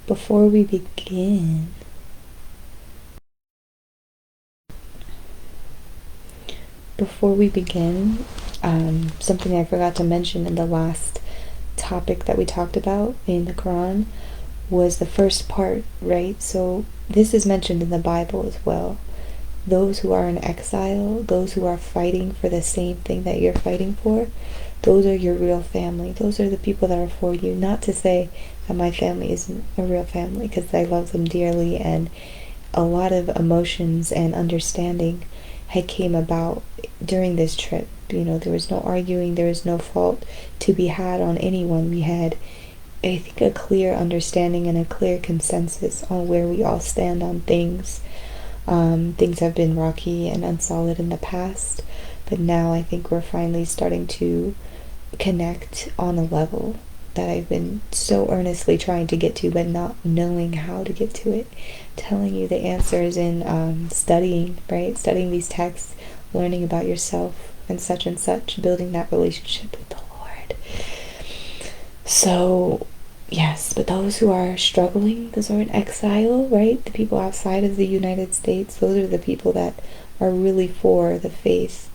Before we begin, before we begin, something I forgot to mention in the last topic that we talked about in the Quran was the first part, right? So this is mentioned in the Bible as well. Those who are in exile, those who are fighting for the same thing that you're fighting for, those are your real family. Those are the people that are for you. Not to say that my family isn't a real family, because I love them dearly, and a lot of emotions and understanding had came about during this trip. You know, there was no arguing, there was no fault to be had on anyone. We had, I think, a clear understanding and a clear consensus on where we all stand on things. Things have been rocky and unsolid in the past, but now I think we're finally starting to connect on a level that I've been so earnestly trying to get to, but not knowing how to get to it. Telling you the answers in studying, right? Studying these texts, learning about yourself and such, building that relationship with the Lord. So, yes, but those who are struggling, those who are in exile, right? The people outside of the United States, those are the people that are really for the faith.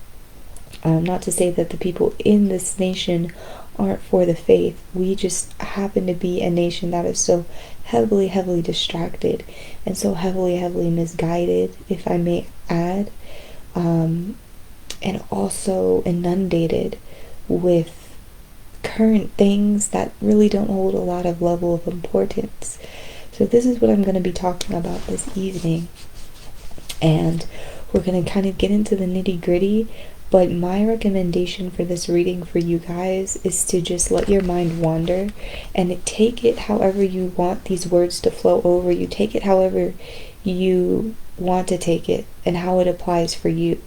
Not to say that the people in this nation aren't for the faith. We just happen to be a nation that is so heavily distracted and so heavily misguided, if I may add, and also inundated with current things that really don't hold a lot of level of importance. So this is what I'm going to be talking about this evening, and we're going to kind of get into the nitty-gritty. But my recommendation for this reading for you guys is to just let your mind wander and take it however you want these words to flow over you. Take it however you want to take it and how it applies for you.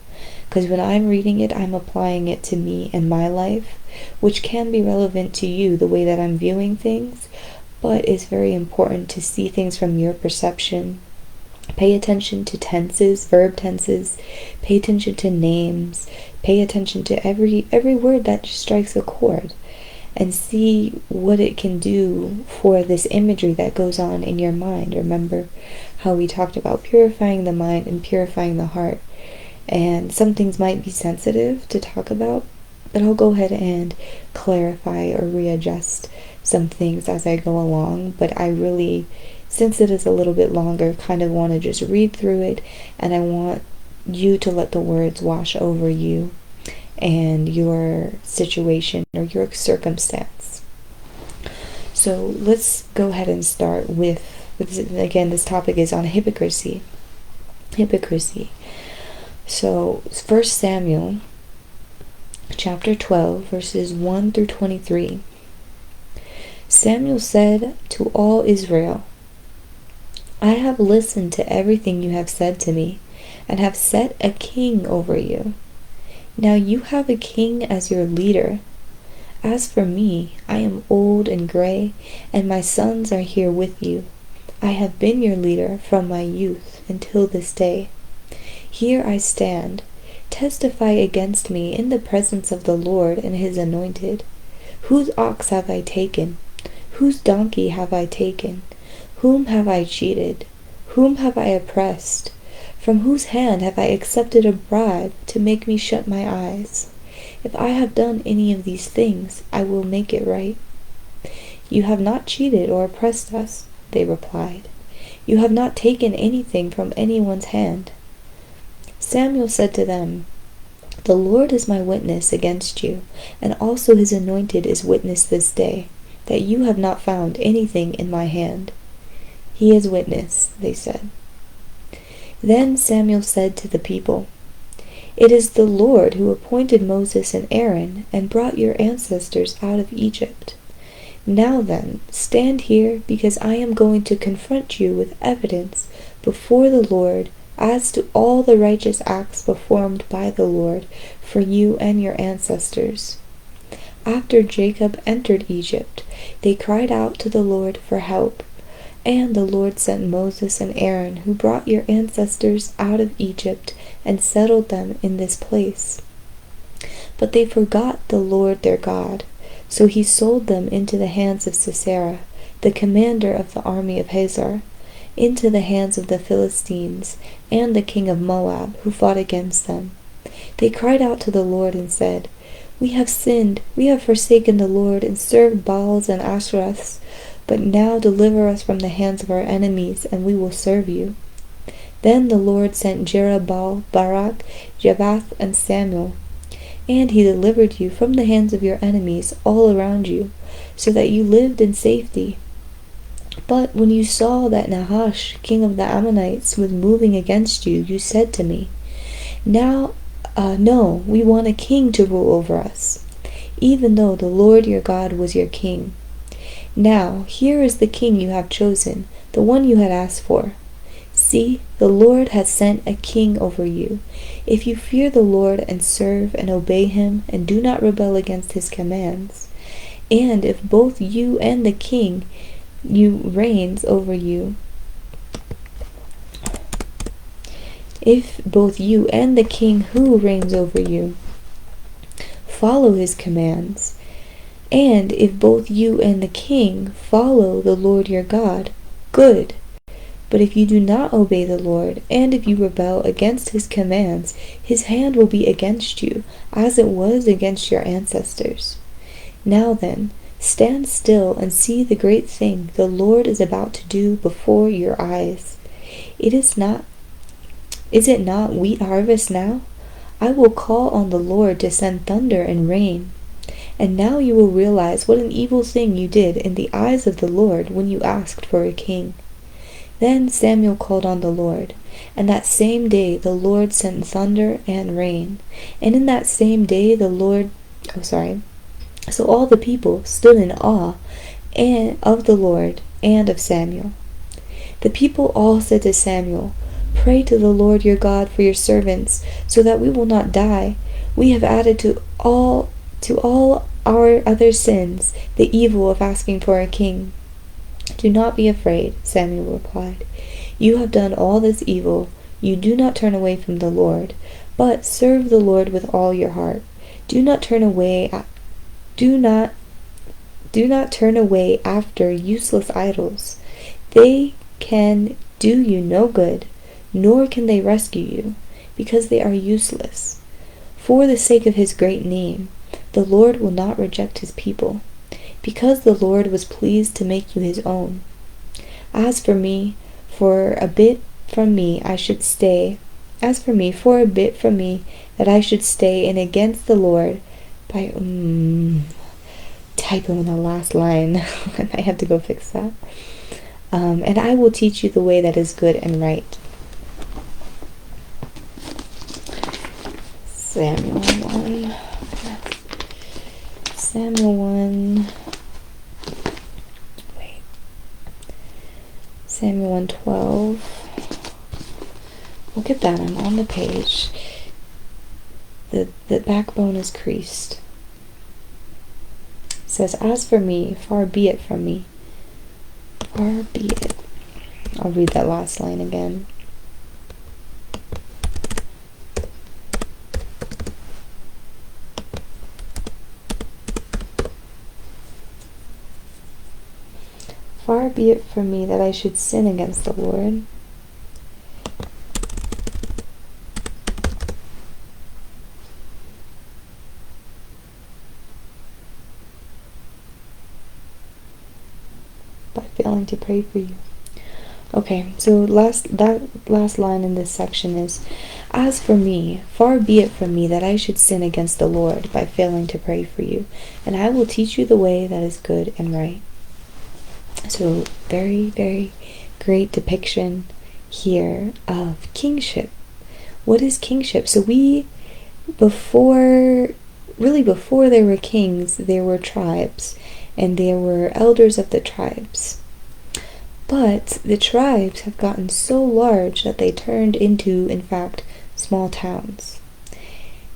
Because when I'm reading it, I'm applying it to me and my life, which can be relevant to you, the way that I'm viewing things, but it's very important to see things from your perception. Pay attention to tenses, verb tenses, pay attention to names, pay attention to every word that strikes a chord, and see what it can do for this imagery that goes on in your mind. Remember how we talked about purifying the mind and purifying the heart, and some things might be sensitive to talk about, but I'll go ahead and clarify or readjust some things as I go along. But I really, since it is a little bit longer, kind of want to just read through it, and I want you to let the words wash over you and your situation or your circumstance. So let's go ahead and start with, again, this topic is on hypocrisy. So 1 Samuel chapter 12 verses 1 through 23. Samuel said to all Israel, I have listened to everything you have said to me, and have set a king over you. Now you have a king as your leader. As for me, I am old and gray, and my sons are here with you. I have been your leader from my youth until this day. Here I stand. Testify against me in the presence of the Lord and his anointed. Whose ox have I taken? Whose donkey have I taken? Whom have I cheated? Whom have I oppressed? From whose hand have I accepted a bribe to make me shut my eyes? If I have done any of these things, I will make it right. You have not cheated or oppressed us, they replied. You have not taken anything from anyone's hand. Samuel said to them, The Lord is my witness against you, and also his anointed is witness this day, that you have not found anything in my hand. He is witness, they said. Then Samuel said to the people, It is the Lord who appointed Moses and Aaron and brought your ancestors out of Egypt. Now then, stand here, because I am going to confront you with evidence before the Lord as to all the righteous acts performed by the Lord for you and your ancestors. After Jacob entered Egypt, they cried out to the Lord for help, and the Lord sent Moses and Aaron, who brought your ancestors out of Egypt and settled them in this place. But they forgot the Lord their God, so he sold them into the hands of Sisera, the commander of the army of Hazor, into the hands of the Philistines and the king of Moab, who fought against them. They cried out to the Lord and said, We have sinned, we have forsaken the Lord, and served Baals and Ashereths. But now deliver us from the hands of our enemies, and we will serve you. Then the Lord sent Jerubbaal, Barak, Jephthah, and Samuel, and he delivered you from the hands of your enemies all around you, so that you lived in safety. But when you saw that Nahash, king of the Ammonites, was moving against you, you said to me, No, we want a king to rule over us, even though the Lord your God was your king. Now, here is the king you have chosen, the one you had asked for. See, the Lord has sent a king over you. If you fear the Lord and serve and obey him, and do not rebel against his commands, and if both you and the king who reigns over you, follow his commands, and if both you and the king follow the Lord your God, good. But if you do not obey the Lord, and if you rebel against his commands, his hand will be against you, as it was against your ancestors. Now then, stand still and see the great thing the Lord is about to do before your eyes. Is it not wheat harvest now? I will call on the Lord to send thunder and rain. And now you will realize what an evil thing you did in the eyes of the Lord when you asked for a king. Then Samuel called on the Lord, and that same day the Lord sent thunder and rain. And in that same day so all the people stood in awe of the Lord and of Samuel. The people all said to Samuel, Pray to the Lord your God for your servants, so that we will not die. We have added to all our other sins the evil of asking for a king. Do not be afraid, Samuel replied. You have done all this evil. You do not turn away from the Lord, but serve the Lord with all your heart. Do not turn away after useless idols. They can do you no good, nor can they rescue you, because they are useless. For the sake of his great name, the Lord will not reject his people, because the Lord was pleased to make you his own. As for me, for a bit from me that I should stay in against the Lord by typo in the last line. I have to go fix that. And I will teach you the way that is good and right. Samuel 1:12. Look at that, I'm on the page. The backbone is creased. It says, As for me, far be it from me. Far be it. I'll read that last line again. Far be it from me that I should sin against the Lord. By failing to pray for you. Okay, so that last line in this section is, As for me, far be it from me that I should sin against the Lord by failing to pray for you, and I will teach you the way that is good and right. So very, very great depiction here of kingship. What is kingship? So before there were kings, there were tribes, and there were elders of the tribes. But the tribes have gotten so large that they turned into, in fact, small towns.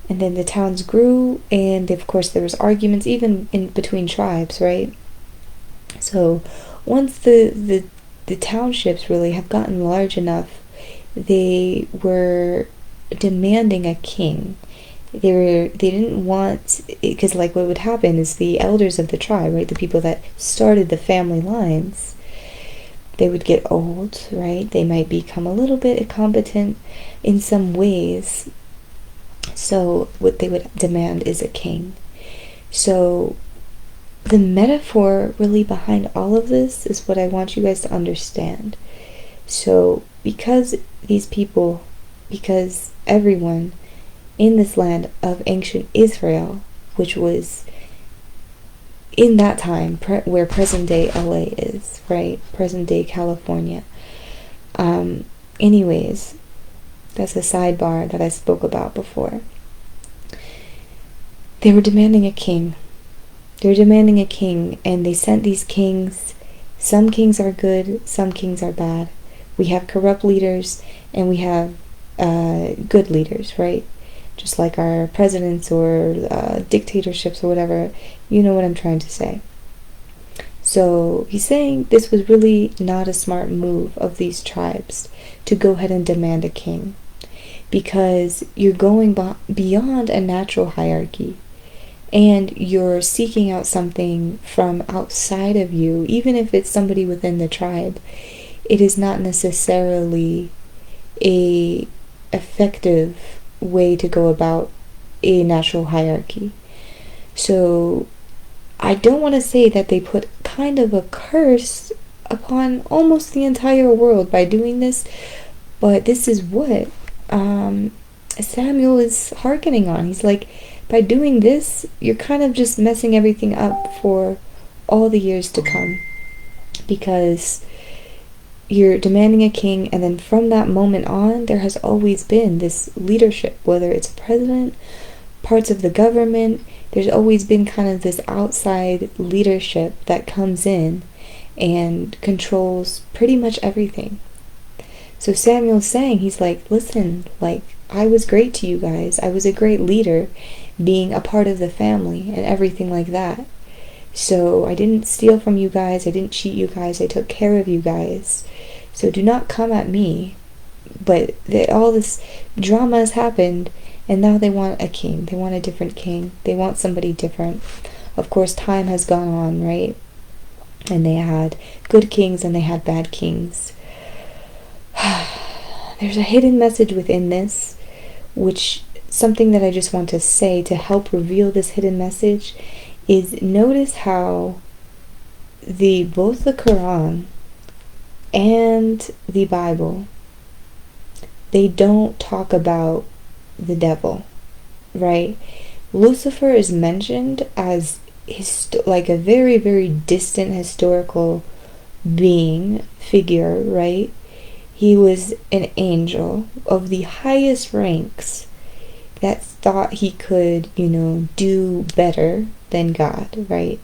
And then the towns grew, and of course there was arguments even in between tribes, right? So once the townships really have gotten large enough, they were demanding a king. They didn't want, because like what would happen is the elders of the tribe, right, the people that started the family lines, they would get old, right? They might become a little bit incompetent in some ways. So what they would demand is a king. So the metaphor really behind all of this is what I want you guys to understand. So because these people, because everyone in this land of ancient Israel, which was in that time where present day LA is, right? Present day California. Anyways, that's a sidebar that I spoke about before. They were demanding a king. They were demanding a king, and they sent these kings. Some kings are good, some kings are bad. We have corrupt leaders, and we have good leaders, right? Just like our presidents or dictatorships or whatever. You know what I'm trying to say. So he's saying this was really not a smart move of these tribes to go ahead and demand a king, because you're going beyond a natural hierarchy, and you're seeking out something from outside of you. Even if it's somebody within the tribe, it is not necessarily a effective way to go about a natural hierarchy. So I don't want to say that they put kind of a curse upon almost the entire world by doing this, but this is what Samuel is hearkening on. He's like, by doing this, you're kind of just messing everything up for all the years to come, because you're demanding a king, and then from that moment on, there has always been this leadership, whether it's a president, parts of the government. There's always been kind of this outside leadership that comes in and controls pretty much everything. So Samuel's saying, he's like, listen, like, I was great to you guys. I was a great leader, being a part of the family and everything like that. So I didn't steal from you guys. I didn't cheat you guys. I took care of you guys. So do not come at me. But all this drama has happened, and now they want a king. They want a different king. They want somebody different. Of course, time has gone on, right? And they had good kings and they had bad kings. There's a hidden message within this, which something that I just want to say to help reveal this hidden message is, notice how both the Quran and the Bible, they don't talk about the devil, right? Lucifer is mentioned as like a very, very distant historical being, figure, right? He was an angel of the highest ranks that thought he could, do better than God, right?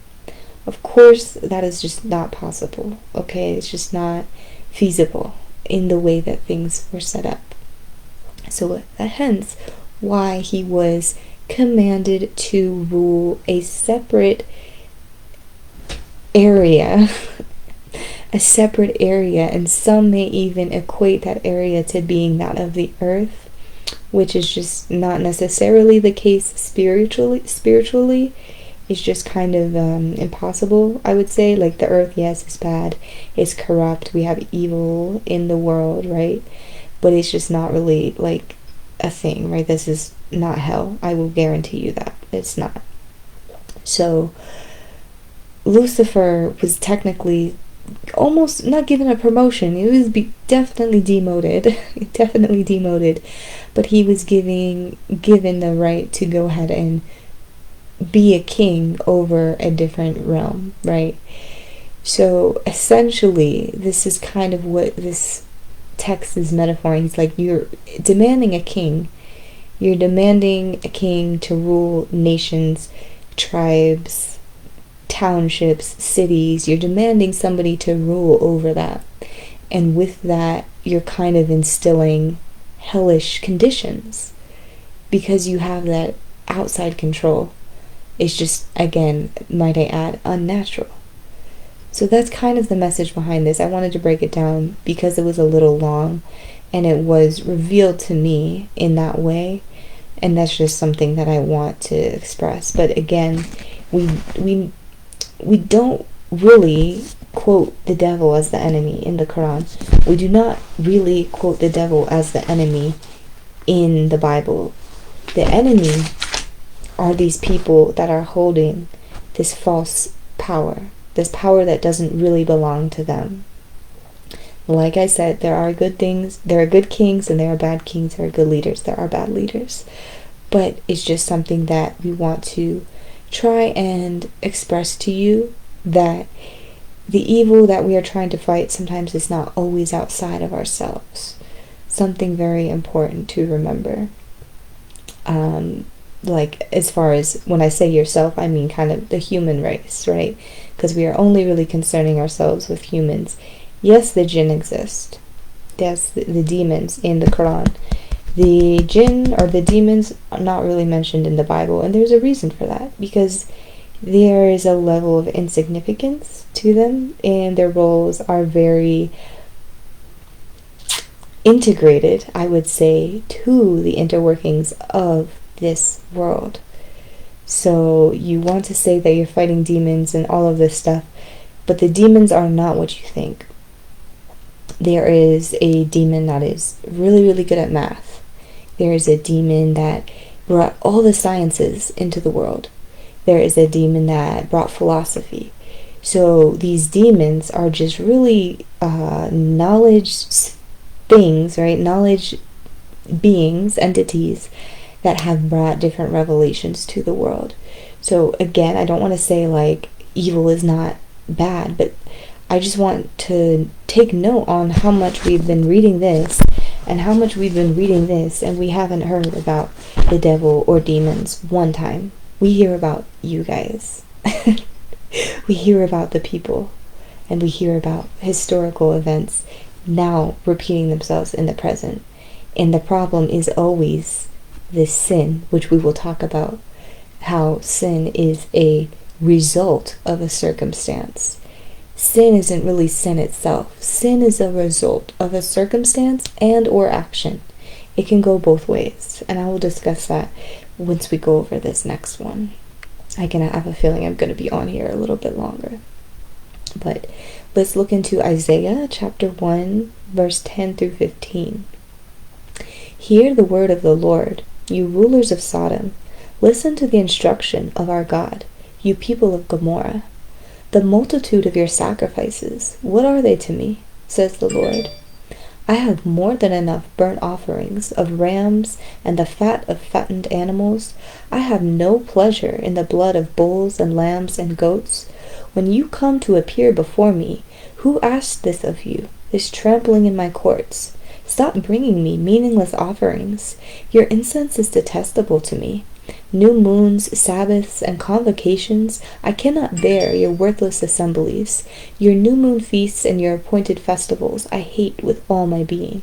Of course, that is just not possible, okay? It's just not feasible in the way that things were set up. So hence why he was commanded to rule a separate area, and some may even equate that area to being that of the earth, which is just not necessarily the case spiritually. It's just kind of impossible, I would say. Like, the earth, yes, is bad, it's corrupt, we have evil in the world, right? But it's just not really like a thing, right? This is not hell. I will guarantee you that it's not. So Lucifer was technically almost not given a promotion. He was definitely demoted. Definitely demoted. But he was given the right to go ahead and be a king over a different realm, right? So essentially, this is kind of what this text is metaphoring. He's like, you're demanding a king. You're demanding a king to rule nations, tribes, townships, cities. You're demanding somebody to rule over that. And with that, you're kind of instilling hellish conditions because you have that outside control. It's just, again, might I add, unnatural. So that's kind of the message behind this. I wanted to break it down because it was a little long and it was revealed to me in that way. And that's just something that I want to express. But again, we don't really quote the devil as the enemy in the Quran. We do not really quote the devil as the enemy in the Bible. The enemy are these people that are holding this false power, this power that doesn't really belong to them. Like I said, there are good things, there are good kings, and there are bad kings, there are good leaders, there are bad leaders. But it's just something that we want to try and express to you, that the evil that we are trying to fight sometimes is not always outside of ourselves. Something very important to remember. Like, as far as when I say yourself, I mean kind of the human race, right? Because we are only really concerning ourselves with humans. Yes, the jinn exist. Yes, the demons in the Quran. The jinn or the demons are not really mentioned in the Bible, and there's a reason for that, because there is a level of insignificance to them, and their roles are very integrated, I would say, to the interworkings of this world. So you want to say that you're fighting demons and all of this stuff, but the demons are not what you think. There is a demon that is really, really good at math. There is a demon that brought all the sciences into the world. There is a demon that brought philosophy. So these demons are just really knowledge things, right? Knowledge beings, entities that have brought different revelations to the world. So again, I don't want to say like evil is not bad, but I just want to take note on how much we've been reading this and how much we've been reading this, and we haven't heard about the devil or demons one time. We hear about you guys. We hear about the people, and we hear about historical events now repeating themselves in the present. And the problem is always this sin, which we will talk about, how sin is a result of a circumstance. Sin isn't really sin itself. Sin is a result of a circumstance and or action. It can go both ways, and I will discuss that once we go over this next one. I have a feeling I'm going to be on here a little bit longer. But let's look into Isaiah chapter 1, verse 10 through 15. Hear the word of the Lord, you rulers of Sodom. Listen to the instruction of our God, you people of Gomorrah. The multitude of your sacrifices, what are they to me? Says the Lord. I have more than enough burnt offerings of rams and the fat of fattened animals. I have no pleasure in the blood of bulls and lambs and goats. When you come to appear before me, who asked this of you, this trampling in my courts? Stop bringing me meaningless offerings. Your incense is detestable to me. New moons, Sabbaths, and convocations, I cannot bear your worthless assemblies. Your new moon feasts and your appointed festivals I hate with all my being.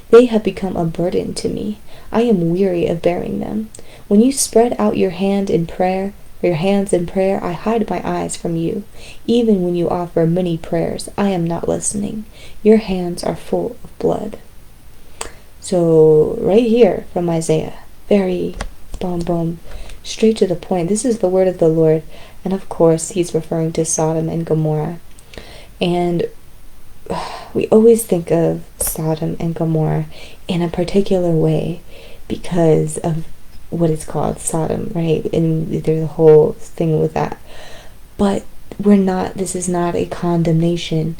They have become a burden to me. I am weary of bearing them. When you spread out your hands in prayer, I hide my eyes from you. Even when you offer many prayers, I am not listening. Your hands are full of blood. So right here from Isaiah, very boom, boom, straight to the point. This is the word of the Lord. And of course, he's referring to Sodom and Gomorrah. And we always think of Sodom and Gomorrah in a particular way because of what it's called, Sodom, right? And there's a whole thing with that. But this is not a condemnation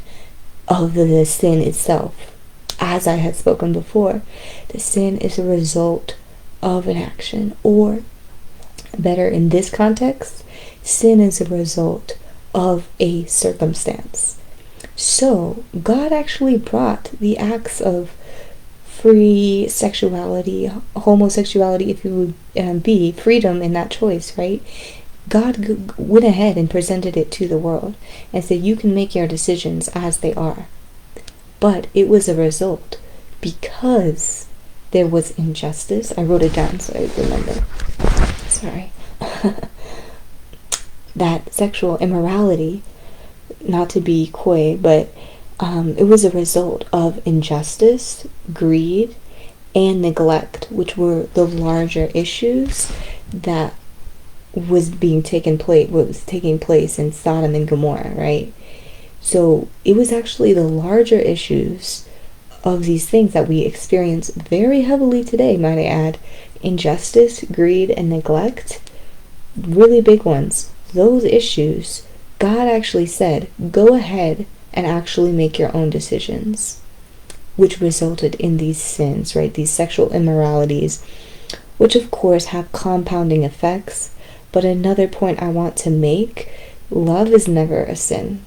of the sin itself. As I had spoken before, the sin is a result of an action, or better in this context, sin is a result of a circumstance. So God actually brought the acts of free sexuality, homosexuality, if you would be, freedom in that choice, right? God went ahead and presented it to the world and said, you can make your decisions as they are. But it was a result because there was injustice. I wrote it down so I remember. Sorry. That sexual immorality, not to be coy, but it was a result of injustice, greed, and neglect, which were the larger issues that was taking place in Sodom and Gomorrah, right? So it was actually the larger issues of these things that we experience very heavily today, might I add. Injustice, greed, and neglect, really big ones. Those issues, God actually said, go ahead and actually make your own decisions, which resulted in these sins, right? These sexual immoralities, which of course have compounding effects. But another point I want to make, love is never a sin.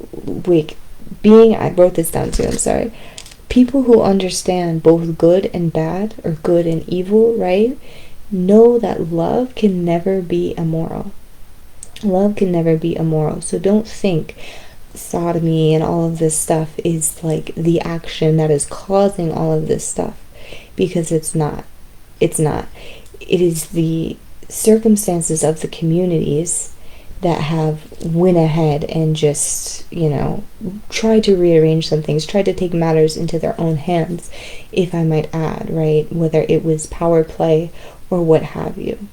I wrote this down too, I'm sorry. People who understand both good and bad, or good and evil, right, know that love can never be immoral. Love can never be immoral. So don't think sodomy and all of this stuff is like the action that is causing all of this stuff, because it's not. It's not. It is the circumstances of the communities that have went ahead and just, tried to rearrange some things, tried to take matters into their own hands, if I might add, right? Whether it was power play or what have you.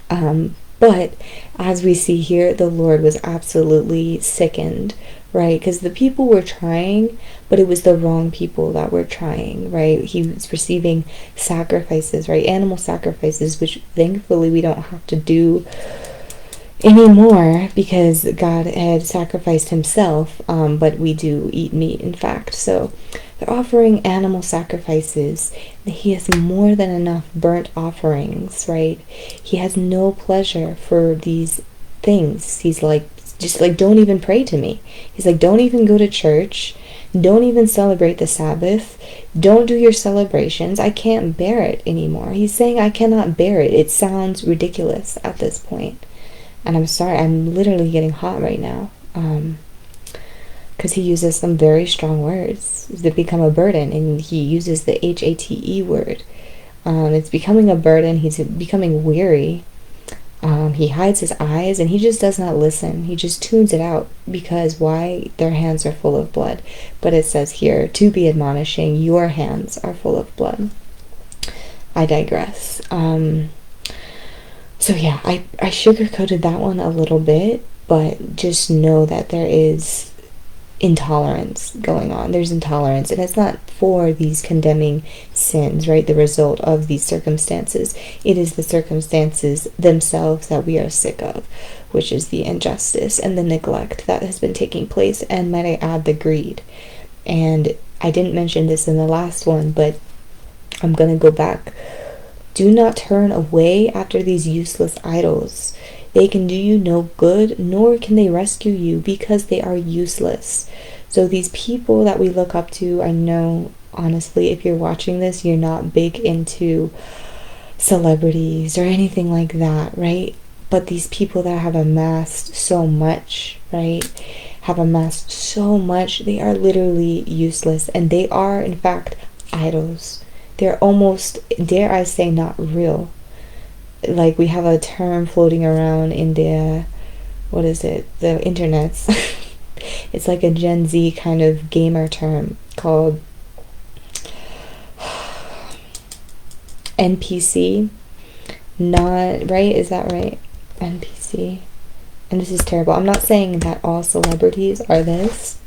But as we see here, the Lord was absolutely sickened, right? Because the people were trying, but it was the wrong people that were trying, right? He was receiving sacrifices, right? Animal sacrifices, which thankfully we don't have to do anymore because God had sacrificed himself, but we do eat meat, in fact. So they're offering animal sacrifices. He has more than enough burnt offerings, right? He has no pleasure for these things. He's like, just like, don't even pray to me. He's like, don't even go to church. Don't even celebrate the Sabbath. Don't do your celebrations. I can't bear it anymore. He's saying, I cannot bear it. It sounds ridiculous at this point. And I'm sorry, I'm literally getting hot right now. Because he uses some very strong words that become a burden. And he uses the HATE word. It's becoming a burden. He's becoming weary. He hides his eyes and he just does not listen. He just tunes it out. Because why? Their hands are full of blood. But it says here, to be admonishing, your hands are full of blood. I digress. So yeah, I sugarcoated that one a little bit, but just know that there is intolerance going on. There's intolerance, and it's not for these condemning sins, right? The result of these circumstances. It is the circumstances themselves that we are sick of, which is the injustice and the neglect that has been taking place, and might I add, the greed. And I didn't mention this in the last one, but I'm going to go back. Do not turn away after these useless idols. They can do you no good, nor can they rescue you, because they are useless. So these people that we look up to, I know, honestly, if you're watching this, you're not big into celebrities or anything like that, right? But these people that have amassed so much, right? Have amassed so much, they are literally useless. And they are, in fact, idols. They're almost, dare I say, not real. Like, we have a term floating around in the, the internets. It's like a Gen Z kind of gamer term called NPC. Not, right? Is that right? NPC. And this is terrible. I'm not saying that all celebrities are this,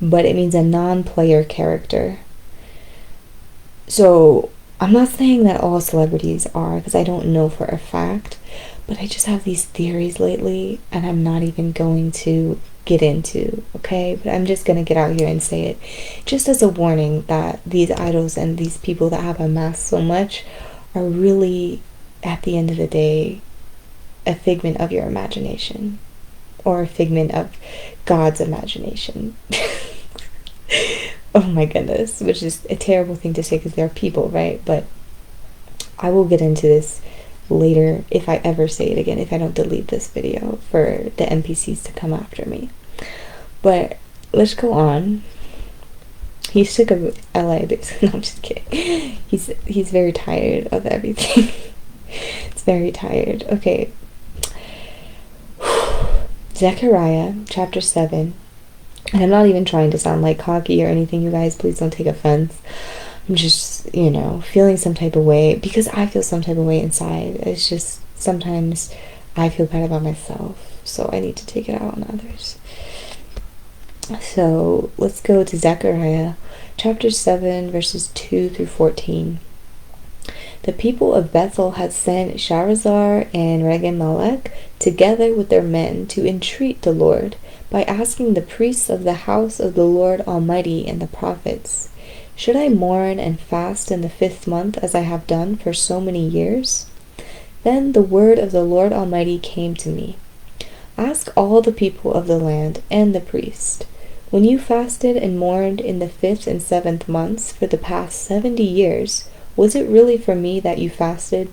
but it means a non-player character. So, I'm not saying that all celebrities are, because I don't know for a fact, but I just have these theories lately, and I'm not even going to get into, okay? But I'm just going to get out here and say it, just as a warning that these idols and these people that have amassed so much are really, at the end of the day, a figment of your imagination, or a figment of God's imagination. Oh my goodness, which is a terrible thing to say because they're people, right? But I will get into this later if I ever say it again, if I don't delete this video for the NPCs to come after me. But let's go on. He's sick of LA, basically. No, I'm just kidding. He's very tired of everything. It's very tired. Okay. Zechariah chapter 7. And I'm not even trying to sound like cocky or anything, you guys. Please don't take offense. I'm just, feeling some type of way because I feel some type of way inside. It's just sometimes I feel bad about myself, so I need to take it out on others. So let's go to Zechariah chapter 7, verses 2 through 14. The people of Bethel had sent Sharezer and Regem-melech together with their men to entreat the Lord by asking the priests of the house of the Lord Almighty and the prophets, "Should I mourn and fast in the 5th month as I have done for so many years?" Then the word of the Lord Almighty came to me. "Ask all the people of the land and the priest, when you fasted and mourned in the 5th and 7th months for the past 70 years, was it really for me that you fasted?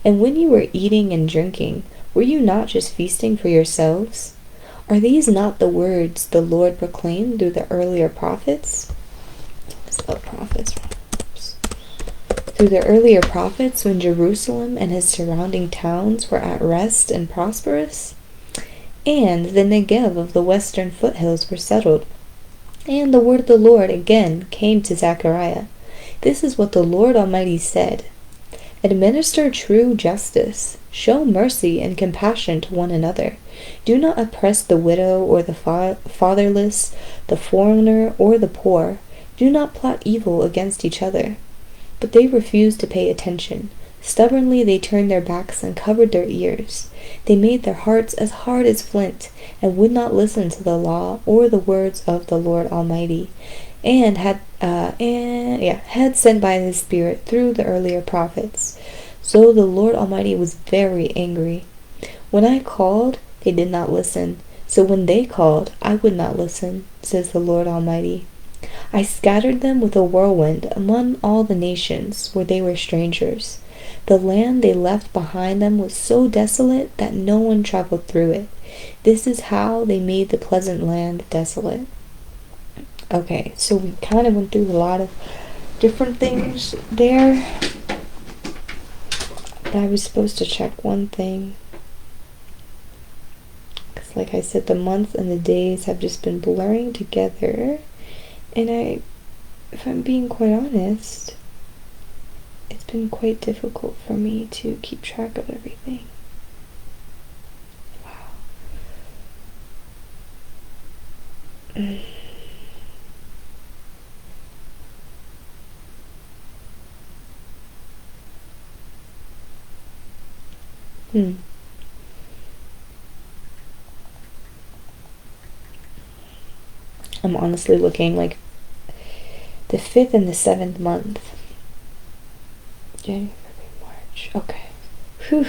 And when you were eating and drinking, were you not just feasting for yourselves? Are these not the words the Lord proclaimed through the earlier prophets?" Through the earlier prophets, when Jerusalem and his surrounding towns were at rest and prosperous, and the Negev of the western foothills were settled. And the word of the Lord again came to Zechariah. "This is what the Lord Almighty said. Administer true justice. Show mercy and compassion to one another. Do not oppress the widow or the fatherless, the foreigner or the poor. Do not plot evil against each other." But they refused to pay attention. Stubbornly they turned their backs and covered their ears. They made their hearts as hard as flint, and would not listen to the law or the words of the Lord Almighty, and had sent by his Spirit through the earlier prophets. So the Lord Almighty was very angry. When I called, they did not listen. So when they called, I would not listen, says the Lord Almighty. I scattered them with a whirlwind among all the nations where they were strangers. The land they left behind them was so desolate that no one traveled through it. This is how they made the pleasant land desolate. Okay, so we kind of went through a lot of different things there. But I was supposed to check one thing. Because like I said, the months and the days have just been blurring together. And if I'm being quite honest, it's been quite difficult for me to keep track of everything. Wow. I'm honestly looking like the 5th and the 7th month. January, February, March. Okay. Whew.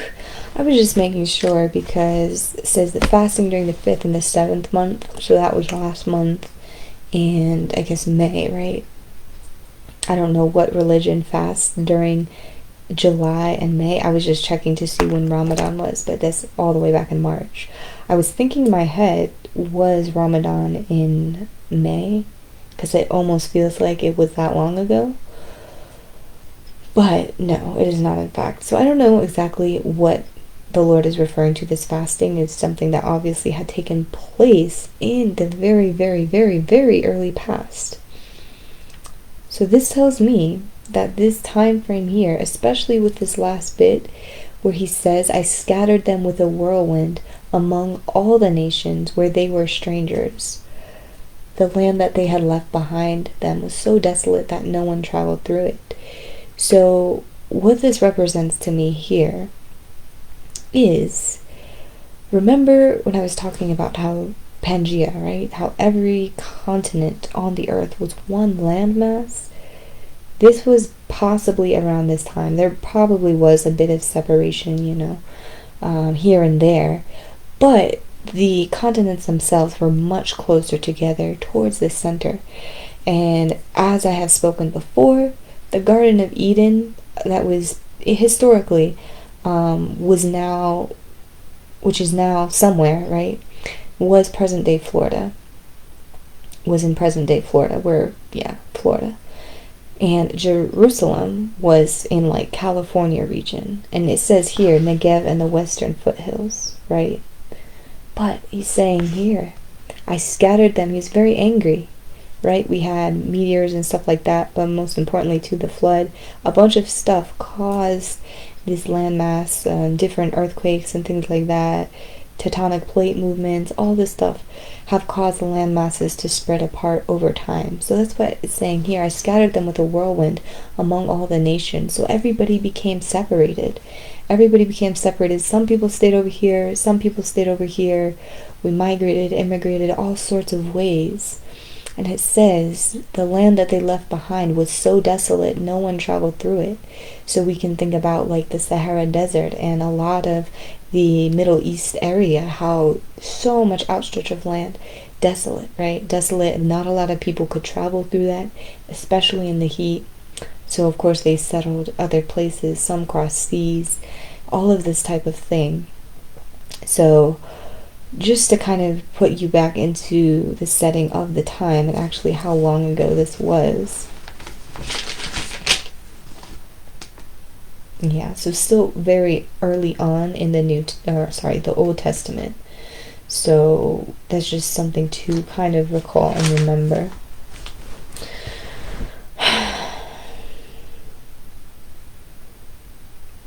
I was just making sure because it says that fasting during the 5th and the 7th month, so that was last month, and I guess May, right? I don't know what religion fasts during July and May. I was just checking to see when Ramadan was, but that's all the way back in March. I was thinking in my head, was Ramadan in May? Because it almost feels like it was that long ago. But no, it is not in fact. So I don't know exactly what the Lord is referring to. This fasting is something that obviously had taken place in the very, very, very, very early past. So this tells me that this time frame here, especially with this last bit where he says, I scattered them with a whirlwind among all the nations where they were strangers. The land that they had left behind them was so desolate that no one traveled through it. So what this represents to me here is, remember when I was talking about how Pangea, right? How every continent on the earth was one landmass? This was possibly around this time. There probably was a bit of separation, here and there. But the continents themselves were much closer together towards the center. And as I have spoken before, the Garden of Eden that was historically was now, which is now somewhere, right, was present-day Florida. Was in present-day Florida, Florida. And Jerusalem was in like California region. And it says here, Negev and the western foothills, right? But he's saying here, I scattered them. He's very angry. right? We had meteors and stuff like that, but most importantly to the flood. A bunch of stuff caused this landmass, different earthquakes and things like that, tectonic plate movements, all this stuff have caused the land masses to spread apart over time. So that's what it's saying here. I scattered them with a whirlwind among all the nations. So everybody became separated. Everybody became separated. Some people stayed over here, some people stayed over here. We migrated, immigrated, all sorts of ways. And it says the land that they left behind was so desolate, no one traveled through it. So we can think about like the Sahara Desert and a lot of the Middle East area, how so much outstretch of land, desolate, right? Desolate, and not a lot of people could travel through that, especially in the heat. So of course they settled other places, some crossed seas, all of this type of thing. So just to kind of put you back into the setting of the time and actually how long ago this was. Yeah, so still very early on in the Old Testament. So that's just something to kind of recall and remember.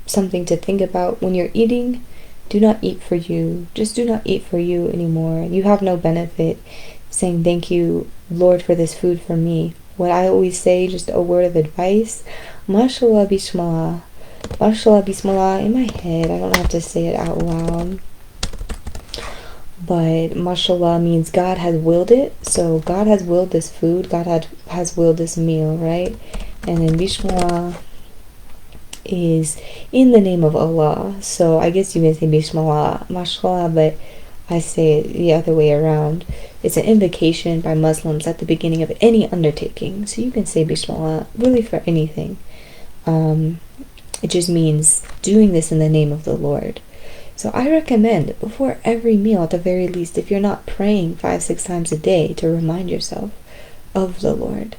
Something to think about when you're eating. Do not eat for you. Just do not eat for you anymore. You have no benefit saying thank you, Lord, for this food for me. What I always say, just a word of advice, mashallah bismillah. Mashallah bismillah in my head. I don't have to say it out loud. But mashallah means God has willed it. So God has willed this food. God has willed this meal, right? And then bismillah is in the name of Allah. So I guess you can say bismillah, mashallah, but I say it the other way around. It's an invocation by Muslims at the beginning of any undertaking. So you can say bismillah really for anything. It just means doing this in the name of the Lord. So I recommend before every meal, at the very least, if you're not praying 5-6 times a day, to remind yourself of the Lord.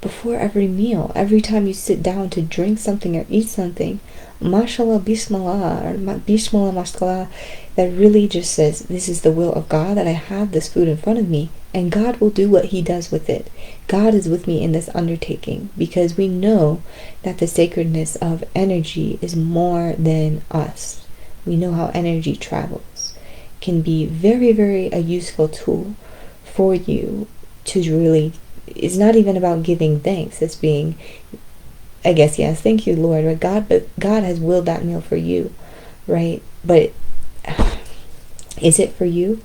Before every meal, every time you sit down to drink something or eat something, mashallah bismillah or bismillah mashallah, that really just says this is the will of God, that I have this food in front of me, and God will do what he does with it. God is with me in this undertaking, because we know that the sacredness of energy is more than us. We know how energy travels. It can be very, very a useful tool for you to really. It's not even about giving thanks. It's being, I guess, yes, thank you, Lord. But God has willed that meal for you, right? But is it for you?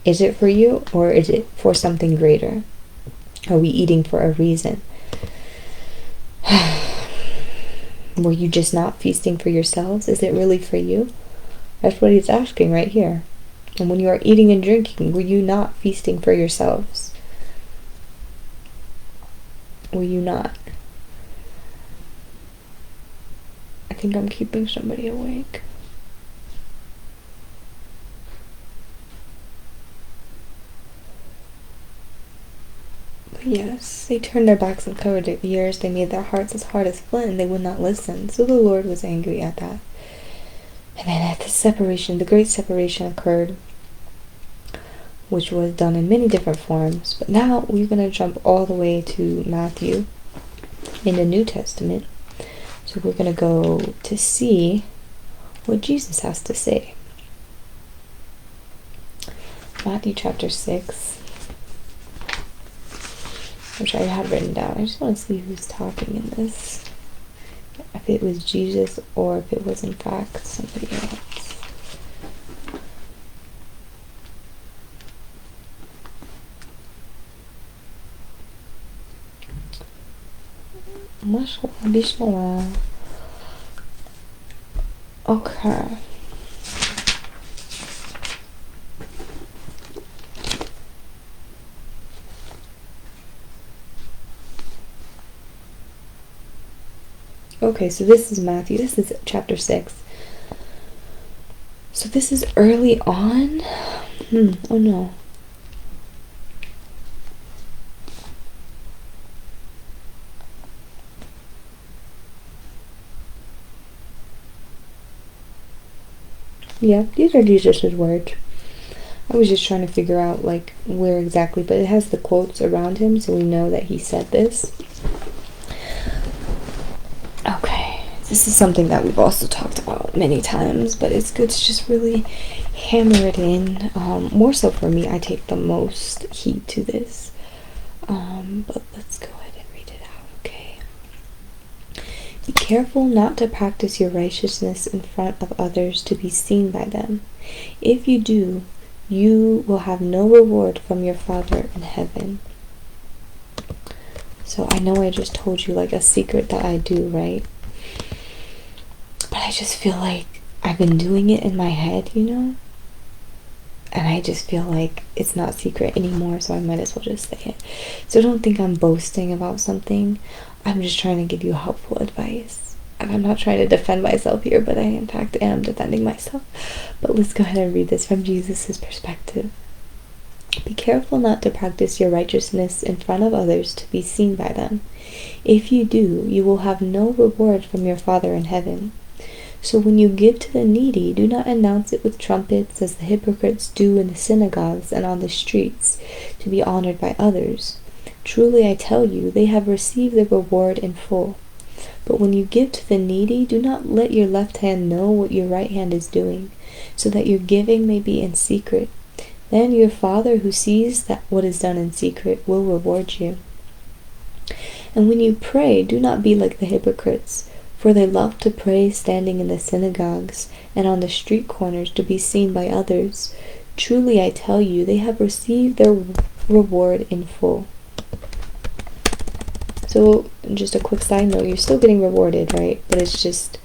Is it for you, or is it for something greater? Are we eating for a reason? Were you just not feasting for yourselves? Is it really for you? That's what he's asking right here. And when you are eating and drinking, were you not feasting for yourselves? Were you not? I think I'm keeping somebody awake. But yes, they turned their backs and covered their ears. They made their hearts as hard as flint, and they would not listen. So the Lord was angry at that. And then at the separation, the great separation occurred, which was done in many different forms. But now we're going to jump all the way to Matthew in the New Testament. So we're going to go to see what Jesus has to say. Matthew chapter 6, which I had written down. I just want to see who's talking in this. If it was Jesus or if it was in fact somebody else. Mashallah, bismillah. Okay. Okay, so this is Matthew. This is chapter 6. So this is early on. Oh no. Yeah, these are Jesus' words. I was just trying to figure out like where exactly, but it has the quotes around him, so we know that he said this. Okay, this is something that we've also talked about many times, but it's good to just really hammer it in. More so for me, I take the most heed to this. But let's go ahead and read it out, okay? Be careful not to practice your righteousness in front of others to be seen by them. If you do, you will have no reward from your Father in heaven. So I know I just told you like a secret that I do, right? But I just feel like I've been doing it in my head, you know? And I just feel like it's not secret anymore, so I might as well just say it. So don't think I'm boasting about something. I'm just trying to give you helpful advice. And I'm not trying to defend myself here, but I in fact am defending myself. But let's go ahead and read this from Jesus' perspective. Be careful not to practice your righteousness in front of others to be seen by them. If you do, you will have no reward from your Father in heaven. So when you give to the needy, do not announce it with trumpets as the hypocrites do in the synagogues and on the streets, to be honored by others. Truly I tell you, they have received their reward in full. But when you give to the needy, do not let your left hand know what your right hand is doing, so that your giving may be in secret. Then your Father who sees that what is done in secret will reward you. And when you pray, do not be like the hypocrites, for they love to pray standing in the synagogues and on the street corners to be seen by others. Truly I tell you, they have received their reward in full. So, just a quick side note, you're still getting rewarded, right? But it's just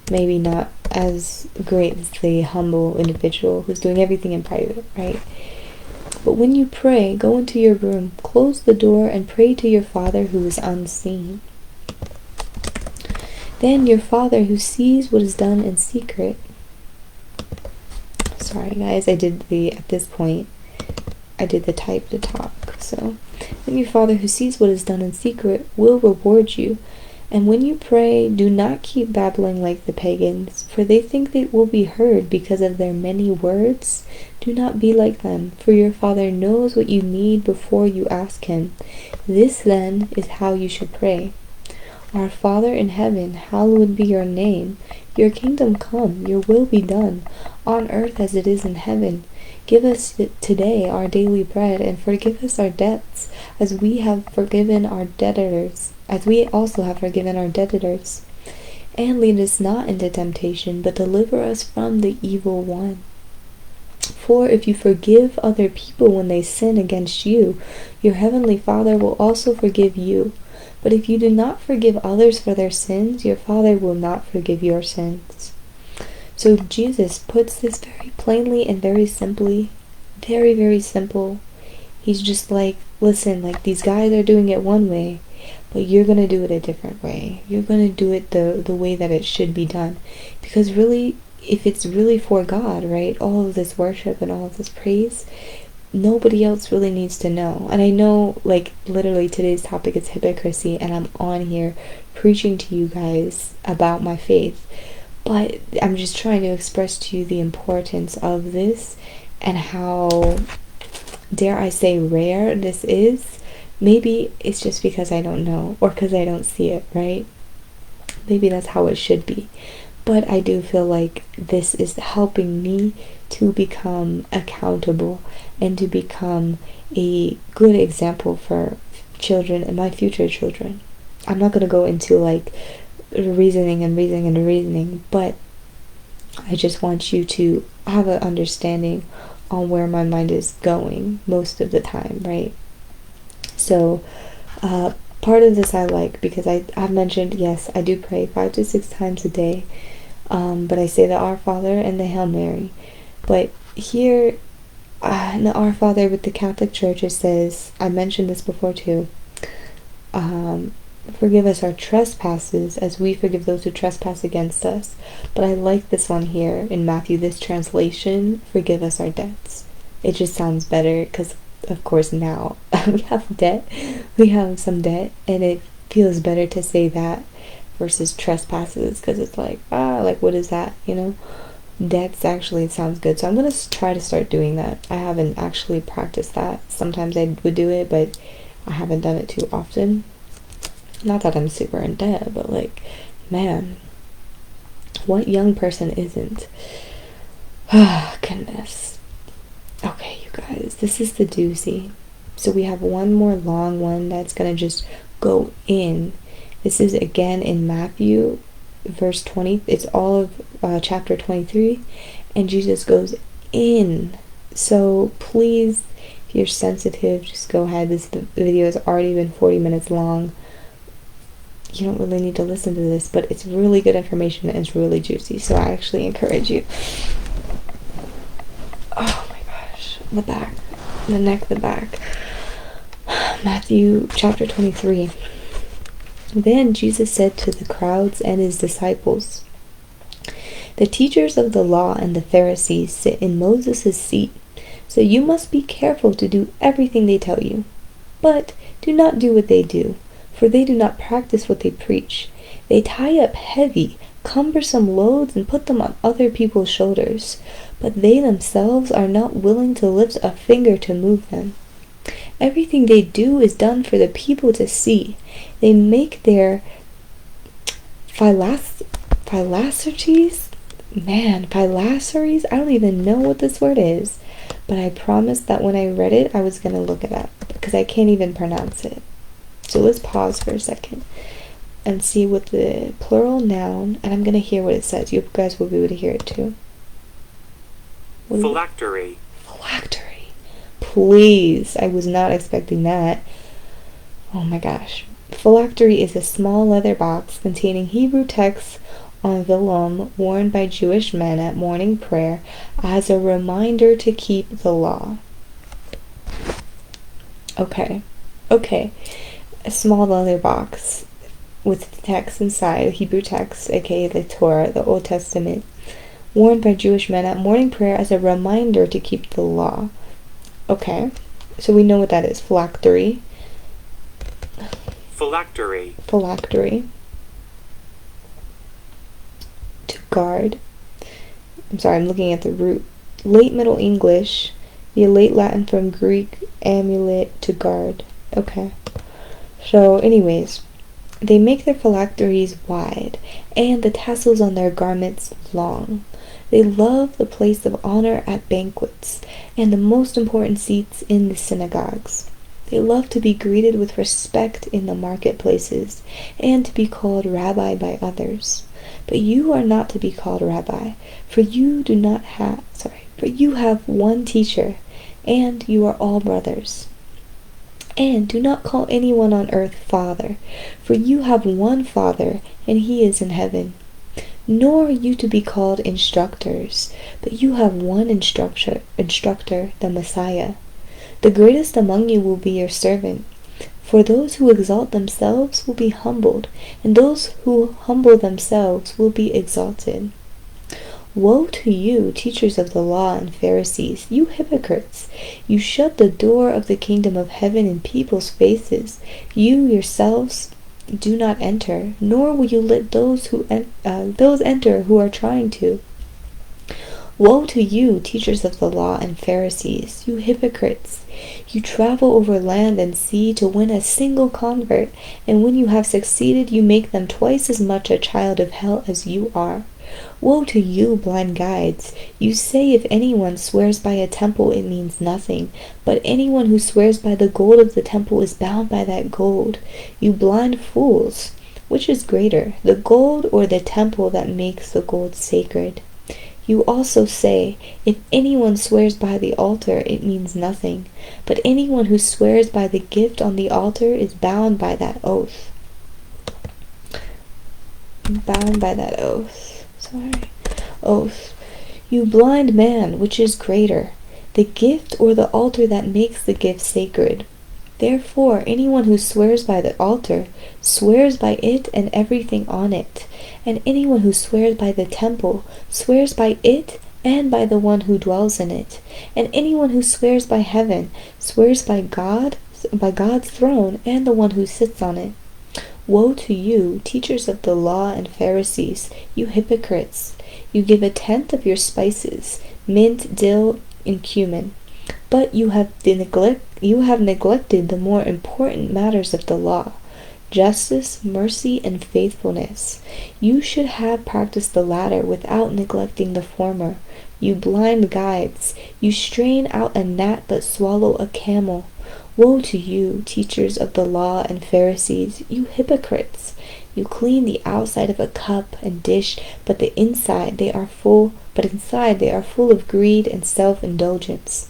maybe not as great as the humble individual who's doing everything in private, right? But when you pray, go into your room, close the door, and pray to your Father who is unseen. Then your Father who sees what is done in secret. Sorry guys, at this point, I did the type to talk. So, then your Father who sees what is done in secret will reward you. And when you pray, do not keep babbling like the pagans, for they think they will be heard because of their many words. Do not be like them, for your Father knows what you need before you ask him. This then is how you should pray. Our Father in heaven, hallowed be your name. Your kingdom come, your will be done, on earth as it is in heaven. Give us today our daily bread, and forgive us our debts, as we have forgiven our debtors, as we also have forgiven our debtors. And lead us not into temptation, but deliver us from the evil one. For if you forgive other people when they sin against you, your heavenly Father will also forgive you. But if you do not forgive others for their sins, your Father will not forgive your sins. So Jesus puts this very plainly and very simply. Very, very simple. He's just like, listen, like these guys are doing it one way, but you're going to do it a different way. You're going to do it the way that it should be done. Because really, if it's really for God, right, all of this worship and all of this praise, nobody else really needs to know. And I know, like, literally today's topic is hypocrisy, and I'm on here preaching to you guys about my faith, but I'm just trying to express to you the importance of this and how, dare I say, rare this is. Maybe it's just because I don't know, or because I don't see it, right? Maybe that's how it should be. But I do feel like this is helping me to become accountable and to become a good example for children and my future children. I'm not going to go into like reasoning, but I just want you to have an understanding on where my mind is going most of the time, right? So, part of this I like because I've mentioned, yes, I do pray 5 to 6 times a day, but I say the Our Father and the Hail Mary. But here, in the Our Father with the Catholic Church, it says, I mentioned this before too, forgive us our trespasses as we forgive those who trespass against us. But I like this one here in Matthew, this translation, forgive us our debts. It just sounds better because, of course, now we have debt. We have some debt, and it feels better to say that versus trespasses, because it's like, like, what is that, you know? That's actually sounds good. So I'm going to try to start doing that. I haven't actually practiced that. Sometimes I would do it, but I haven't done it too often. Not that I'm super in debt, but like, man, what young person isn't? Ah, goodness. Okay, you guys, this is the doozy. So we have one more long one that's going to just go in. This is again in Matthew, verse 20. It's all of chapter 23, and Jesus goes in. So please, if you're sensitive, just go ahead. This video has already been 40 minutes long. You don't really need to listen to this, but it's really good information and it's really juicy. So I actually encourage you. Oh my gosh, the back, the neck, the back. Matthew chapter 23. Then Jesus said to the crowds and his disciples, "The teachers of the law and the Pharisees sit in Moses' seat, so you must be careful to do everything they tell you. But do not do what they do, for they do not practice what they preach. They tie up heavy, cumbersome loads and put them on other people's shoulders, but they themselves are not willing to lift a finger to move them. Everything they do is done for the people to see. They make their phylacteries? Man, phylacteries? I don't even know what this word is, but I promised that when I read it, I was going to look it up, because I can't even pronounce it. So let's pause for a second and see what the plural noun, and I'm going to hear what it says. You guys will be able to hear it too. Phylactery. Phylactery. Please, I was not expecting that. Oh my gosh. Phylactery is a small leather box containing Hebrew texts on vellum worn by Jewish men at morning prayer as a reminder to keep the law. Okay. A small leather box with text inside, Hebrew text, aka the Torah, the Old Testament, worn by Jewish men at morning prayer as a reminder to keep the law. Okay, so we know what that is. Phylactery. To guard. I'm sorry, I'm looking at the root. Late Middle English, the late Latin from Greek amulet, to guard. Okay. So, anyways, they make their phylacteries wide and the tassels on their garments long. They love the place of honor at banquets and the most important seats in the synagogues. They love to be greeted with respect in the marketplaces and to be called rabbi by others. But you are not to be called rabbi, for you have one teacher, and you are all brothers. And do not call anyone on earth Father, for you have one Father, and he is in heaven. Nor are you to be called instructors, but you have one instructor, the Messiah. The greatest among you will be your servant. For those who exalt themselves will be humbled, and those who humble themselves will be exalted. Woe to you, teachers of the law and Pharisees, you hypocrites! You shut the door of the kingdom of heaven in people's faces. You yourselves do not enter, nor will you let those enter who are trying to. Woe to you, teachers of the law and Pharisees, you hypocrites! You travel over land and sea to win a single convert, and when you have succeeded, you make them twice as much a child of hell as you are. Woe to you, blind guides! You say if anyone swears by a temple, it means nothing, but anyone who swears by the gold of the temple is bound by that gold. You blind fools! Which is greater, the gold or the temple that makes the gold sacred? You also say, if anyone swears by the altar, it means nothing, but anyone who swears by the gift on the altar is bound by that oath. Oath. You blind man, which is greater, the gift or the altar that makes the gift sacred? Therefore, anyone who swears by the altar swears by it and everything on it, and anyone who swears by the temple swears by it and by the one who dwells in it, and anyone who swears by heaven swears by God's throne and the one who sits on it. Woe to you, teachers of the law and Pharisees, you hypocrites! You give a tenth of your spices, mint, dill, and cumin, but you have neglected the more important matters of the law: justice, mercy, and faithfulness. You should have practiced the latter without neglecting the former. You blind guides! You strain out a gnat but swallow a camel. Woe to you, teachers of the law and Pharisees, you hypocrites! You clean the outside of a cup and dish, but inside they are full of greed and self-indulgence.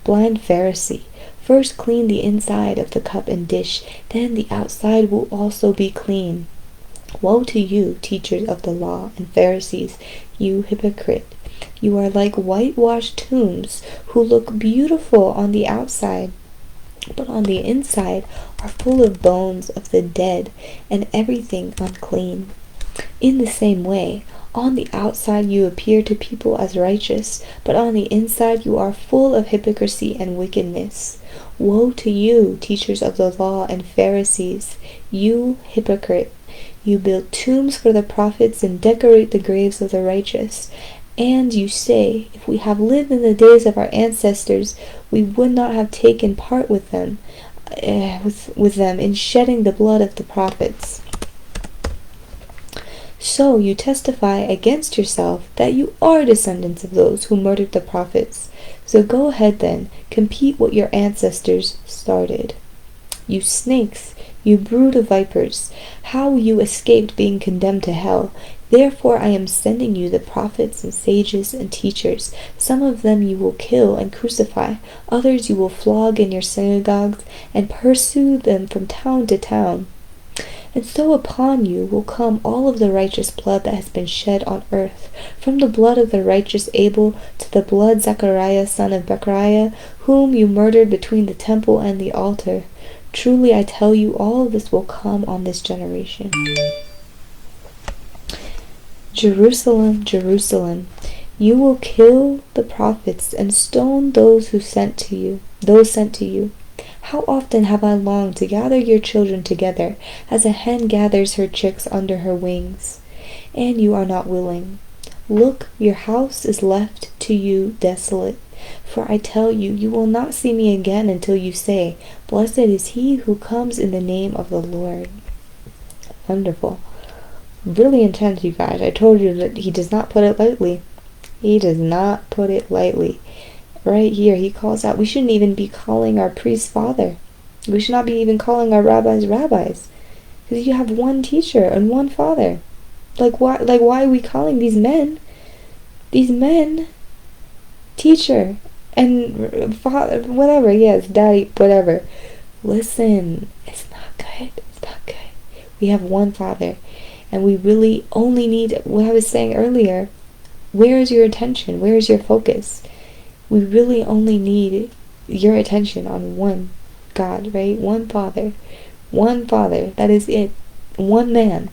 Blind Pharisee, first clean the inside of the cup and dish, then the outside will also be clean. Woe to you, teachers of the law and Pharisees, you hypocrite! You are like whitewashed tombs, who look beautiful on the outside, but on the inside are full of bones of the dead and everything unclean. In the same way, on the outside you appear to people as righteous, but on the inside you are full of hypocrisy and wickedness. Woe to you, teachers of the law and Pharisees, you hypocrite! You build tombs for the prophets and decorate the graves of the righteous. And you say, if we have lived in the days of our ancestors, we would not have taken part with them in shedding the blood of the prophets. So you testify against yourself that you are descendants of those who murdered the prophets. So go ahead then, complete what your ancestors started. You snakes, you brood of vipers, how you escaped being condemned to hell. Therefore I am sending you the prophets and sages and teachers. Some of them you will kill and crucify, others you will flog in your synagogues and pursue them from town to town. And so upon you will come all of the righteous blood that has been shed on earth, from the blood of the righteous Abel to the blood Zechariah son of Bechariah, whom you murdered between the temple and the altar. Truly I tell you, all of this will come on this generation. Jerusalem, Jerusalem, you will kill the prophets and stone those sent to you. How often have I longed to gather your children together, as a hen gathers her chicks under her wings, and you are not willing. Look, your house is left to you desolate. For I tell you, you will not see me again until you say, Blessed is he who comes in the name of the Lord. Wonderful. Really intense, you guys. I told you that he does not put it lightly. He does not put it lightly. Right here, he calls out, we shouldn't even be calling our priests father. We should not be even calling our rabbis rabbis. Because you have one teacher and one father. Why are we calling these men, teacher and father, whatever, yes, daddy, whatever. Listen, it's not good. It's not good. We have one father, and we really only need, what I was saying earlier, where is your attention? Where is your focus? We really only need your attention on one God, right? One Father. One Father. That is it. One man.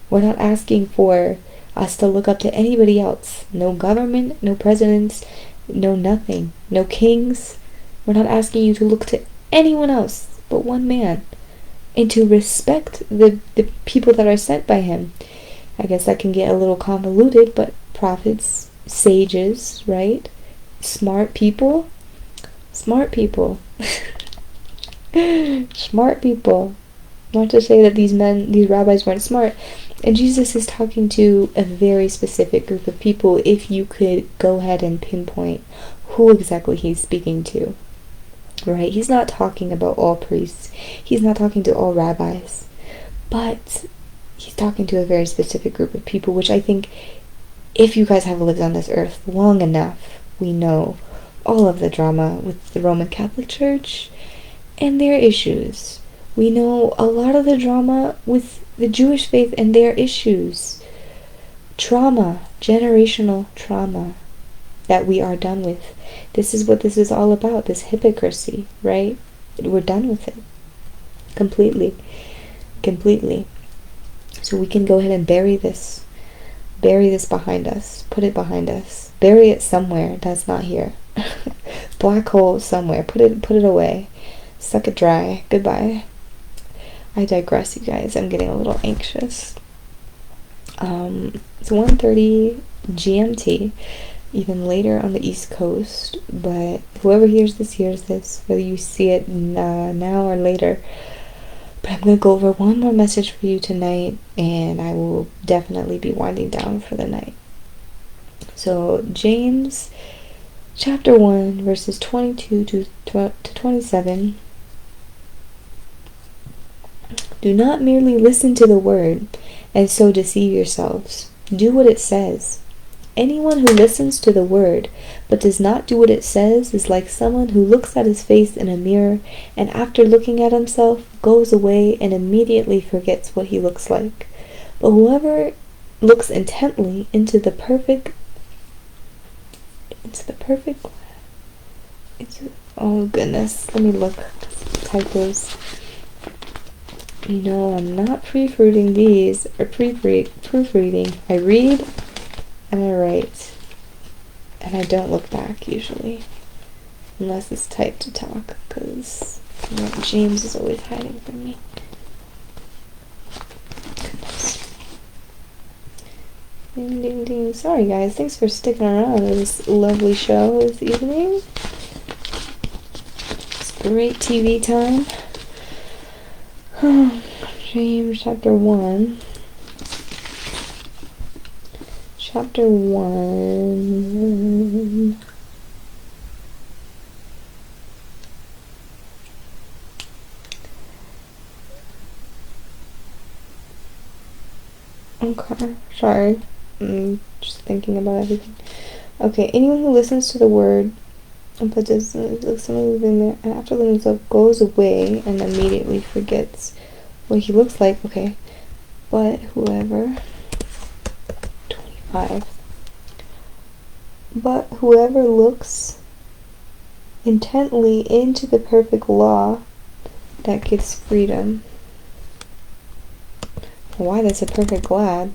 We're not asking for us to look up to anybody else. No government, no presidents, no nothing. No kings. We're not asking you to look to anyone else but one man. And to respect the people that are sent by him. I guess that can get a little convoluted, but prophets, sages, right? Smart people. Smart people. Smart people. Not to say that these rabbis weren't smart. And Jesus is talking to a very specific group of people, if you could go ahead and pinpoint who exactly he's speaking to. Right? He's not talking about all priests. He's not talking to all rabbis. But he's talking to a very specific group of people, which I think, if you guys have lived on this earth long enough, we know all of the drama with the Roman Catholic Church and their issues. We know a lot of the drama with the Jewish faith and their issues. Trauma, generational trauma that we are done with. This is what this is all about, this hypocrisy, right? We're done with it. Completely. Completely. So we can go ahead and bury this behind us. Put it behind us. Bury it somewhere that's not here. Black hole somewhere. Put it away. Suck it dry. Goodbye. I digress, you guys. I'm getting a little anxious. It's 1:30 GMT, even later on the East Coast, but whoever hears this, whether you see it now or later. But I'm going to go over one more message for you tonight, and I will definitely be winding down for the night. So, James chapter 1, verses 22 to 27. Do not merely listen to the word and so deceive yourselves. Do what it says. Anyone who listens to the word but does not do what it says is like someone who looks at his face in a mirror and after looking at himself goes away and immediately forgets what he looks like. But whoever looks intently oh goodness, let me look. Typos. You know, I'm not proofreading these, or proofreading. I read and I write, and I don't look back usually, unless it's typed to talk, because James is always hiding from me. Goodness. Ding ding ding. Sorry guys, thanks for sticking around to this lovely show this evening. It's great TV time. James chapter 1. Chapter 1. Okay, sorry. I'm just thinking about everything. Okay, anyone who listens to the word but doesn't listen and after letting himself goes away and immediately forgets what he looks like. Okay, but whoever 25. But whoever looks intently into the perfect law that gives freedom. Why, that's a perfect glad.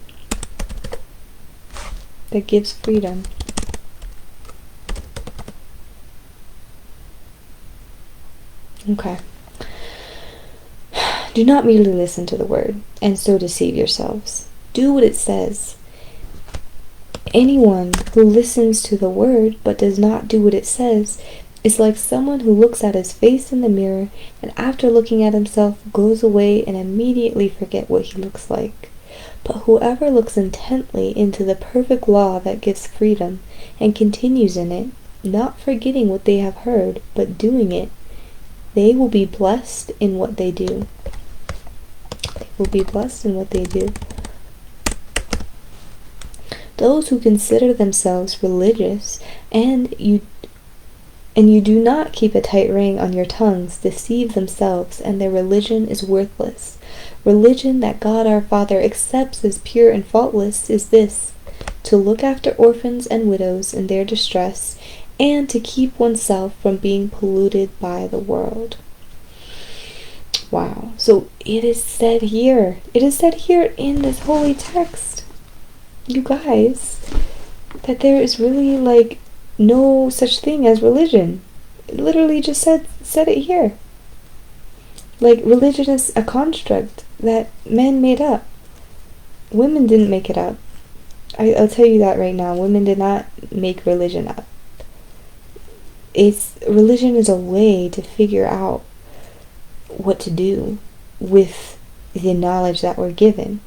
That gives freedom. Okay. Do not merely listen to the word and so deceive yourselves. Do what it says. Anyone who listens to the word but does not do what it says is like someone who looks at his face in the mirror and after looking at himself goes away and immediately forget what he looks like. But whoever looks intently into the perfect law that gives freedom and continues in it, not forgetting what they have heard, but doing it, they will be blessed in what they do. They will be blessed in what they do. Those who consider themselves religious and you do not keep a tight rein on your tongues deceive themselves, and their religion is worthless. Religion that God our Father accepts as pure and faultless is this: to look after orphans and widows in their distress, and to keep oneself from being polluted by the world. Wow. So it is said here in this holy text, you guys, that there is really like no such thing as religion. It literally just said it here. Like, religion is a construct that men made up. Women didn't make it up. I'll tell you that right now. Women did not make religion up. Religion is a way to figure out what to do with the knowledge that we're given.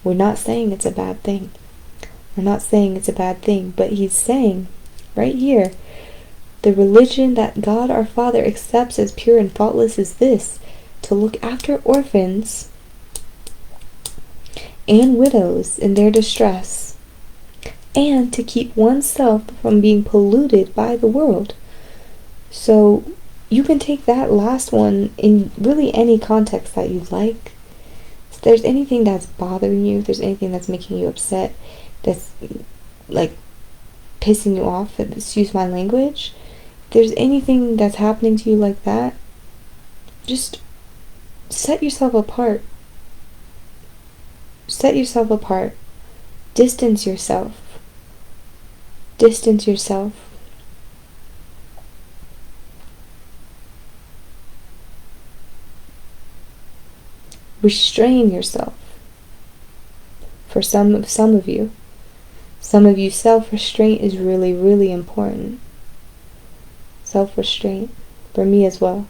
We're not saying it's a bad thing. But he's saying right here, the religion that God our Father accepts as pure and faultless is this: to look after orphans and widows in their distress, and to keep oneself from being polluted by the world. So you can take that last one in really any context that you like. If there's anything that's bothering you, if there's anything that's making you upset, that's like pissing you off, excuse my language, if there's anything that's happening to you like that, just set yourself apart. Distance yourself. Restrain yourself. For some of you. Some of you, self-restraint is really, really important. Self-restraint. For me as well.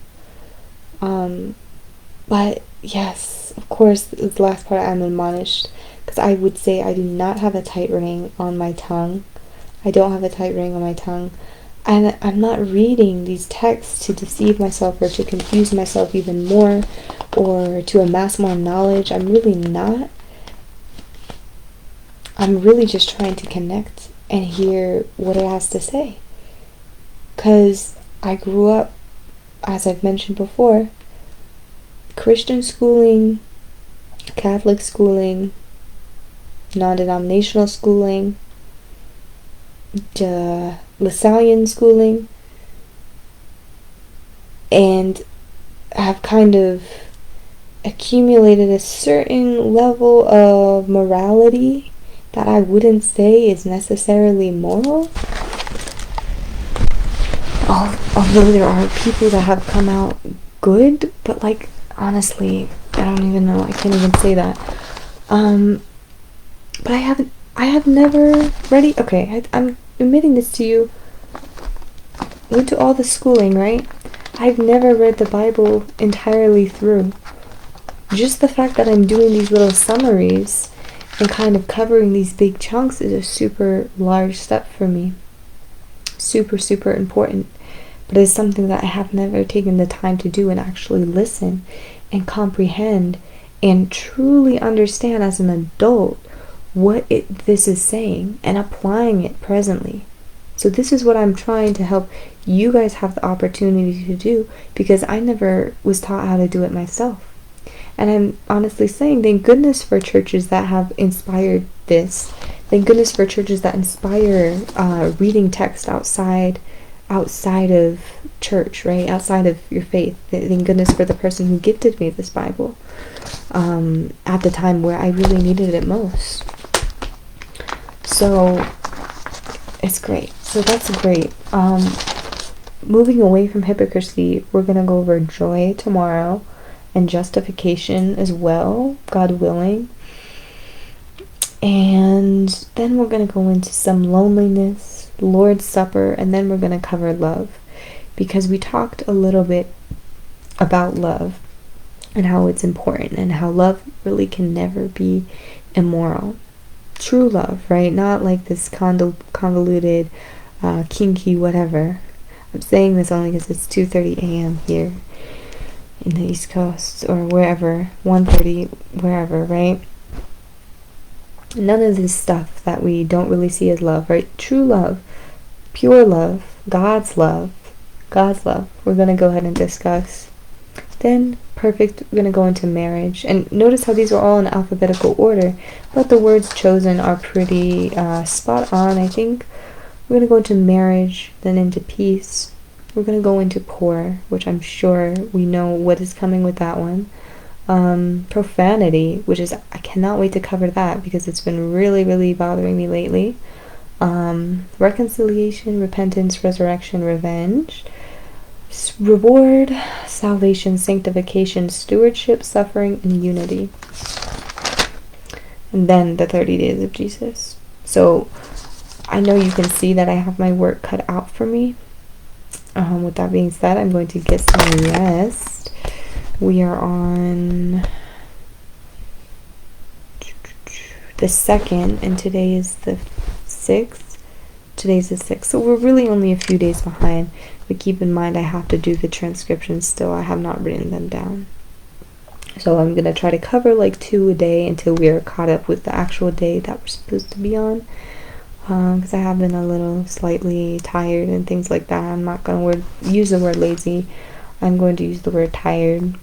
But yes, of course, the last part, I'm admonished. Because I would say I do not have a tight ring on my tongue. I don't have a tight ring on my tongue. And I'm not reading these texts to deceive myself or to confuse myself even more or to amass more knowledge. I'm really not. I'm really just trying to connect and hear what it has to say. Because I grew up, as I've mentioned before, Christian schooling, Catholic schooling, non-denominational schooling, Lasallian schooling, and have kind of accumulated a certain level of morality that I wouldn't say is necessarily moral. Although there are people that have come out good, but like, honestly, I don't even know, I can't even say that. But I have never read, okay, I'm admitting this to you, went to all the schooling, right? I've never read the Bible entirely through. Just the fact that I'm doing these little summaries and kind of covering these big chunks is a super large step for me. Super, super important. But it's something that I have never taken the time to do and actually listen and comprehend and truly understand as an adult what this is saying and applying it presently. So this is what I'm trying to help you guys have the opportunity to do, because I never was taught how to do it myself. And I'm honestly saying, thank goodness for churches that have inspired this. Thank goodness for churches that inspire reading text outside of church, right? Outside of your faith. Thank goodness for the person who gifted me this Bible at the time where I really needed it most. So it's great. So that's great. Moving away from hypocrisy, we're going to go over joy tomorrow and justification as well, God willing. And then we're going to go into some loneliness, Lord's Supper, and then we're going to cover love, because we talked a little bit about love and how it's important and how love really can never be immoral. True love, right? Not like this convoluted, kinky whatever. I'm saying this only because it's 2:30 a.m. here in the East Coast, or wherever, 1:30, wherever, right? None of this stuff that we don't really see as love, right? True love, pure love, God's love, we're going to go ahead and discuss. Then, perfect, we're going to go into marriage. And notice how these are all in alphabetical order, but the words chosen are pretty spot on, I think. We're going to go into marriage, then into peace. We're going to go into poor, which I'm sure we know what is coming with that one. Profanity, which is, I cannot wait to cover that because it's been really, really bothering me lately. Reconciliation, repentance, resurrection, revenge. Reward, salvation, sanctification, stewardship, suffering, and unity. And then the 30 days of Jesus. So I know you can see that I have my work cut out for me. With that being said, I'm going to get some rest. We are on the 2nd, and today is the 6th. Today's the 6th, so we're really only a few days behind. But keep in mind, I have to do the transcriptions still. I have not written them down. So I'm going to try to cover like 2 a day until we are caught up with the actual day that we're supposed to be on. Because I have been a little slightly tired and things like that. I'm not going to use the word lazy. I'm going to use the word tired.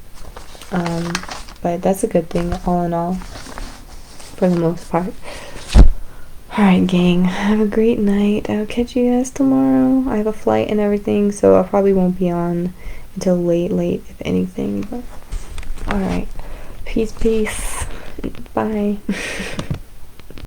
But that's a good thing, all in all, for the most part. Alright, gang. Have a great night. I'll catch you guys tomorrow. I have a flight and everything, so I probably won't be on until late, if anything. But alright. Peace. Bye.